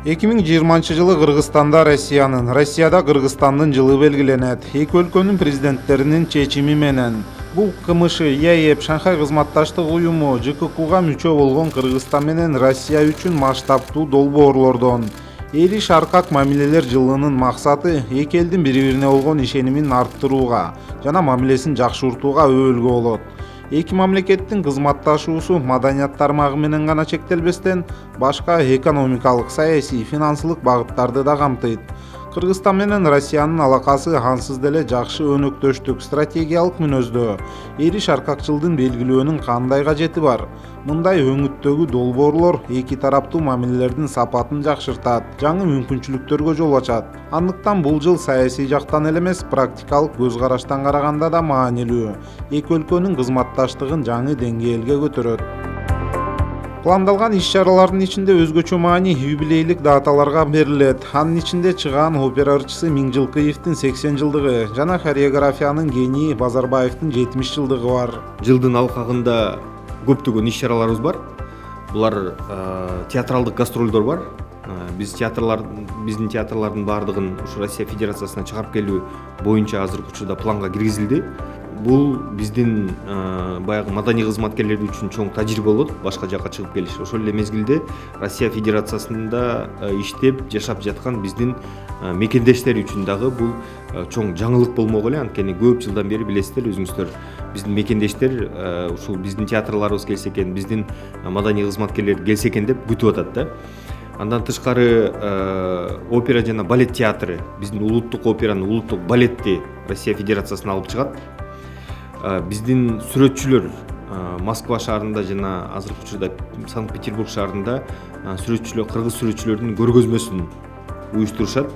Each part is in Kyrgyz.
2020 жылы Кыргызстанда Россияда Кыргызстандын жылы белгиленет. Эки өлкөнүн президенттеринин чечими менен бул КМШ, ЕАЭП, Шанхай кызматташтык уюму, ЖККга мүчө болгон Кыргызстан менен Россия үчүн масштабтуу долбоорлордон эри шаркак мамилелер жылынын максаты эки элдин бири-бирине болгон ишенимин арттырууга жана мамилесин жакшыртууга өбөлгө болот. Эки мамлекеттин кызматташуусу маданият тармагы менен гана чектелбестен, башка экономикалык, саясий, финансылык багыттарды да камтыйт. Кыргызстан менен Россиянын алакасы ансыз деле жакшы өнөктөштүк, стратегиялык мүнөздө. Эри шаркакчылдын белгилөөнүн кандай кажети бар? Мындай өңүттөгү долбоорлор эки тараптуу мамилелердин сапатын жакшыртат, жаңы мүмкүнчүлүктөргө жол ачат. Андыктан бул жыл саясий жактан эле эмес, практикалык көз караштан караганда да маанилүү. Эки өлкөнүн кызматташтыгын жаңы деңгээлге көтөрөт. Пландалган иш-чаралардын ичинде өзгөчө маани юбилейлик даталарга берилет. Анын ичинде чыгаан опера ырчысы Миңжилкыевдин 80 жылдыгы жана хореографиянын гении Базарбаевдин 70 жылдыгы бар. Жылдын алкагында көптөгөн иш-чараларыбыз бар. Булар театралдык гастролдор бар. Биздин театрлардын баардыгын ушу Россия Федерациясына чыгарып келүү боюнча азыркы учурда планга киргизилди. Бул биздин баягы маданий кызматкерлер үчүн чоң тажрыйба болот, башка жакка чыгып келиш. Ошол эле мезгилде Россия Федерациясында иштеп жашап жаткан биздин мекендештер үчүн дагы бул чоң жаңылык болмок эле. Анткени көп жылдан бери билесиздер өзүңүздөр, биздин мекендештер ушул биздин театрларыбыз келсе экен, биздин маданий кызматкерлер келсе экен деп күтүп атат да. Андан тышкары опера жана балет театры, биздин улуттук операны, улуттук балетти Россия Федерациясына алып чыгат. Биздин сүрөтчүлөр Москва шаарында жана азыркы учурда Санкт-Петербург шаарында кыргыз сүрөтчүлөрдүн көргөзмөсүн уюштурушат.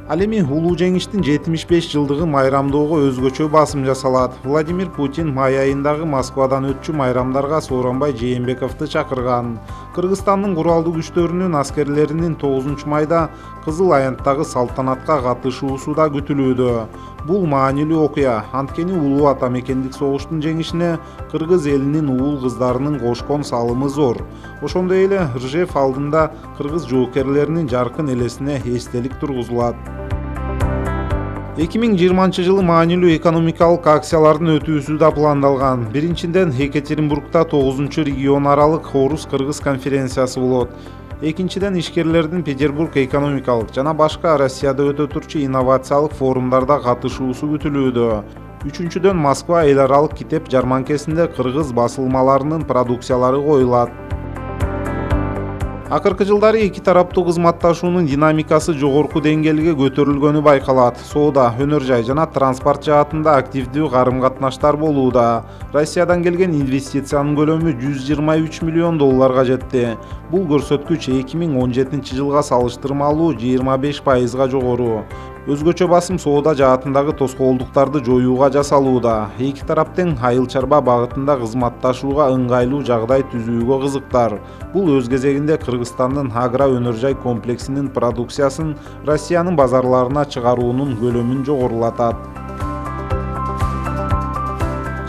Ал эми улуу жеңиштин 75 жылдыгы майрамдоого өзгөчө басым жасалат. Владимир Путин май айындагы Москвадан өтчү майрамдарга Сооронбай Жээнбековду чакырган. Кыргызстандын куралдуу күчтөрүнүн аскерлеринин 9 майда Кызыл аянттагы салтанатка катышуусу да күтүлүүдө. Бул маанилүү окуя, анткени улуу ата мекендик согуштун жеңишине кыргыз элинин уул кыздарынын кошкон салымы зор. Ошондой эле Ржев алдында кыргыз жоокерлеринин жаркын элесине эстелик тургузулат. 2020 жылы маанилүү экономикалык акциялардын өтүүсү да пландалган. Биринчиден Екатеринбургда 9-чу регион аралык Орус-Кыргыз конференциясы болот. Экинчиден ишкерлердин Петербург экономикалык жана башка Россияда өтө турчу инновациялык форумдарда катышуусу күтүлүүдө. Үчүнчүдөн Москва эл аралык китеп жарманкесинде кыргыз басылмаларынын продукциялары коюлат. Акыркы жылдары эки тараптуу кызматташуунун динамикасы жогорку деңгээлге көтөрүлгөнү байкалат. Соода, өнөр жай жана транспорт жаатында активдүү карым-катнаштар болууда. Россиядан келген инвестициянын көлөмү $123 миллион жетти. Бул көрсөткүч 2017 жылга салыштырмалуу 25%га жогору. Өзгөчө басым соода жаатындагы тоскоолдуктарды жоюуга жасалууда. Эки тарап тең айыл чарба багытында кызматташууга ыңгайлуу жагдай түзүүгө кызыктар. Бул өз кезегинде Кыргызстандын агро өнөр жай комплексинин продукциясын Россиянын базарларына чыгаруунун көлөмүн жогорулатат.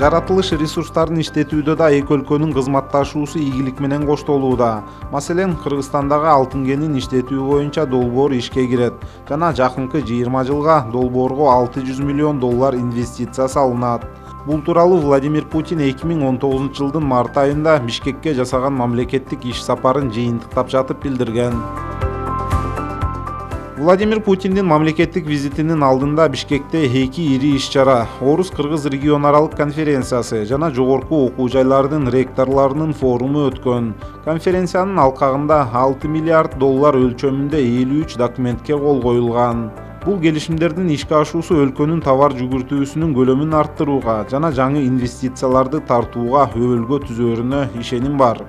Жаратылыш ресурстарын иштетүүдө да эки өлкөнүн кызматташуусу ийгилик менен коштолууда. Маселен, Кыргызстандагы алтын кенин иштетүү боюнча долбоор ишке кирет жана жакынкы 20 жылга долбоорго $600 миллион инвестиция салынат. Бул тууралуу Владимир Путин 2019 жылдын март айында Бишкекке жасаган мамлекеттик иш сапарын жыйынтыктап жатып билдирген. Владимир Путиндин мамлекеттик визитинин алдында Бишкекте эки ири иш-чара, Орус-Кыргыз регион аралык конференциясы жана жогорку окуу жайлардын ректорлорунун форуму өткөн. Конференциянын алкагында $6 миллиард өлчөмүндө 53 документке кол коюлган. Бул келишимдердин ишке ашуусу өлкөнүн товар жүгүртүүсүнүн көлөмүн арттырууга жана жаңы инвестицияларды тартууга өбөлгө түзөөрүнө ишеним бар.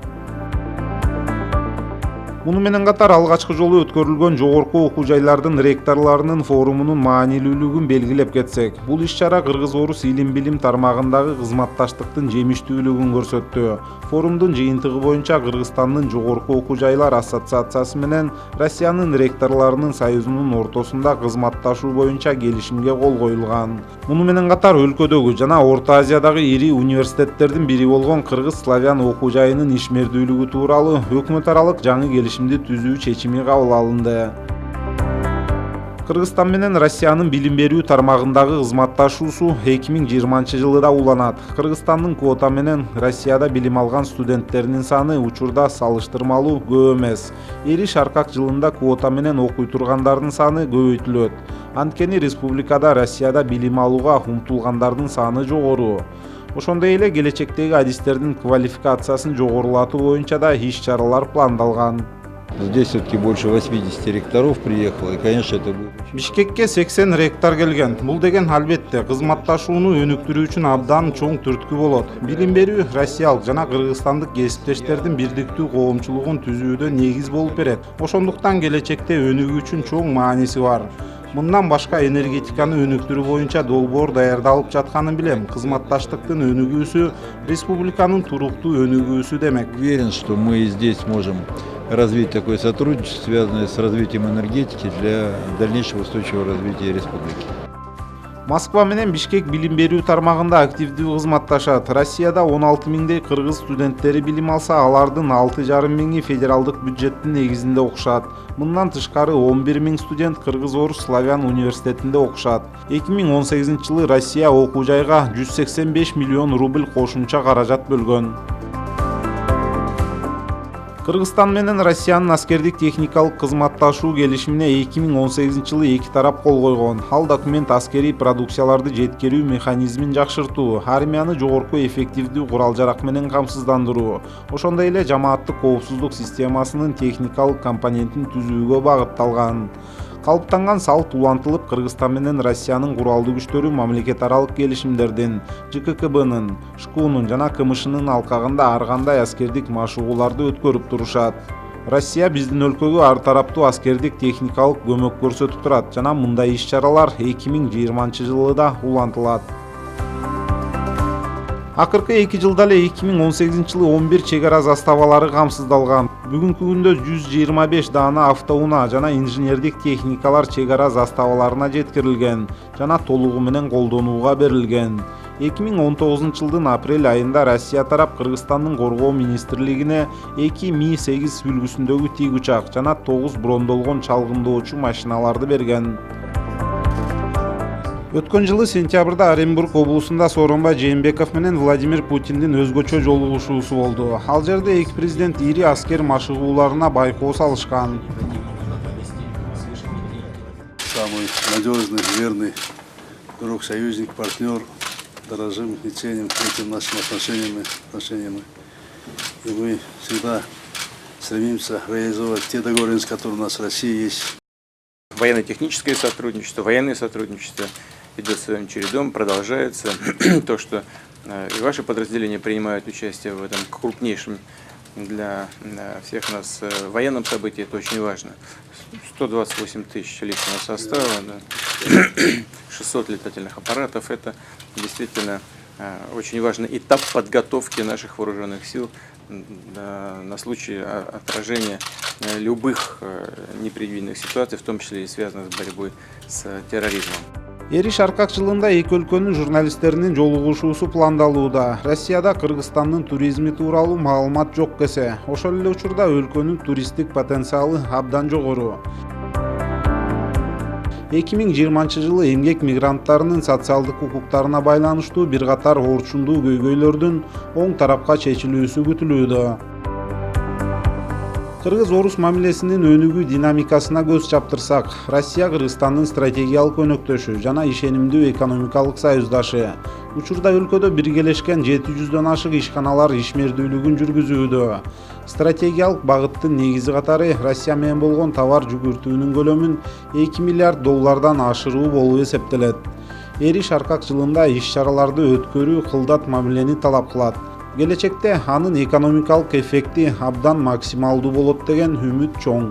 Муну менен катар алгачкы жолу өткөрүлгөн жогорку окуу жайлардын ректорлорунун форумунун маанилүүлүгүн белгилеп кетсек, бул иш-чара кыргыз-орус илим-билим тармагындагы кызматташтыктын жемиштүүлүгүн көрсөттү. Форумдун жыйынтыгы боюнча Кыргызстандын жогорку окуу жайлар ассоциациясы менен Россиянын ректорлорунун союзунун ортосунда кызматташуу боюнча келишимге кол коюлган. Муну менен катар өлкөдөгү жана Орто Азиядагы ири университеттердин бири болгон Кыргыз славян окуу жайынын ишмердүүлүгү тууралуу өкмөт аралык жаңы келишимди түзүү чечими кабыл алынды. Кыргызстан менен Россиянын билим берүү тармагындагы кызматташуусу 2020 жылы да уланат. Кыргызстандын квота менен Россияда билим алган студенттердин саны учурда салыштырмалуу көп эмес. Ири Шаркак жылында квота менен окуй тургандардын саны көбөйтүлөт. Анткени республикада Россияда билим алууга умтулгандардын саны жогору. Ошондой эле келечектеги адистердин квалификациясын жогорулатуу боюнча да иш-чаралар пландалган. Здесь все-таки больше 80 ректоров приехало, и, конечно, это будет очень... Бишкекке 80 ректор келген. Бул деген албетте кызматташууну өнүктүрүү үчүн абдан чоң түрткү болот. Билим берүү россиялык жана кыргызстандык кесиптештердин бирдиктүү коомчулугун түзүүдө негиз болуп берет. Ошондуктан келечекте өнүгүү үчүн чоң мааниси бар. Мындан башка энергетиканы өнүктүрүү боюнча долбоор даярдалып жатканын билем. Кызматташтыктын өнүгүүсү республиканын туруктуу өнүгүүсү демек. Уверен, что мы здесь можем развить такое сотрудничество, связанное с развитием энергетики для дальнейшего устойчивого развития республики. Москва менен Бишкек билим берүү тармагында активдүү кызматташат. Россияда 16 миңдей кыргыз студенттери билим алса, алардын 6,5 миңи федералдык бюджеттин негизинде окушат. Мындан тышкары 11 миң студент Кыргыз-Орус Славян университетинде окушат. 2018 жылы Россия окуу жайга 185 миллион рубль кошумча каражат бөлгөн. Кыргызстан менен Россиянын аскердик техникалык кызматташуу келишимине 2018 жылы эки тарап кол койгон. Ал документ аскерий продукцияларды жеткирүү механизмин жакшыртуу, армияны жогорку эффективдүү курал-жарак менен камсыздандыруу, ошондой эле жамааттык коопсуздук системасынын техникалык компонентин түзүүгө багытталган. Калыптанган салт улантылып, Кыргызстан менен Россиянын куралдуу күчтөрү мамлекет аралык келишимдердин, ЖККБнын, ШКУнун жана КМШнын алкагында ар кандай аскердик машыгууларды өткөрүп турушат. Россия биздин өлкөгө ар тараптуу аскердик техникалык көмөк көрсөтүп турат жана мындай иш-чаралар 2020 жылы да улантылат. Акыркы 2 жылда эле 2018 жылы 11 чек ара заставалары камсыздалган. Бүгүнкү күндө 125 даана автоунаа жана инженердик техникалар чек ара заставаларына жеткирилген жана толугу менен колдонууга берилген. 2019 жылдын апрель айында Россия тарап Кыргызстандын коргоо министрлигине 2 Ми-8 үлгүсүндөгү тик учак жана 9 брондолгон чалгындоочу машиналарды берген. Өткөн жылы сентябрда Оренбург облусунда Сооронбай Жээнбеков менен Владимир Путиндин өзгөчө жолугушуусу болду. Ал жерде эки президент ири аскер машыгууларына байкоо салышкан. Самый надежный, верный друг, союзник, партнер. Дорожим и ценим этим нашими отношениями. И мы всегда стремимся реализовать те договоренности, которые у нас в России есть. Военно-техническое сотрудничество, военное сотрудничество идет своим чередом, продолжается. То, что и ваши подразделения принимают участие в этом крупнейшем для всех нас военном событии, это очень важно. 128 тысяч личного состава, 600 летательных аппаратов, это действительно очень важный этап подготовки наших вооруженных сил на случай отражения любых непредвиденных ситуаций, в том числе и связанных с борьбой с терроризмом. Ири Шаркак жылында эки өлкөнүн журналисттеринин жолугушуусу пландалууда. Россияда Кыргызстандын туризми тууралуу маалымат жок десе, ошол эле учурда өлкөнүн туристтик потенциалы абдан жогору. 2020 жылы эмгек мигранттарынын социалдык укуктарына байланыштуу бир катар орчундуу көйгөйлөрдүн оң тарапка чечилүүсү күтүлүүдө. Кыргыз-Орус мамилесинин өнүгүү динамикасына көз чаптырсак, Россия Кыргызстандын стратегиялык өнөктөшү жана ишенимдүү экономикалык союздашы. Учурда өлкөдө биргелешкен 700дөн ашык ишканалар ишмердүүлүгүн жүргүзүүдө. Стратегиялык багыттын негизи катары Россия менен болгон товар жүгүртүүнүн көлөмүн 2 миллиард доллардан ашыруу болуп эсептелет. Ири Шаркак жылында иш-чараларды өткөрүү кылдат мамилени талап кылат. Келечекте анын экономикалык эффекти абдан максималдуу болот деген үмүт чоң.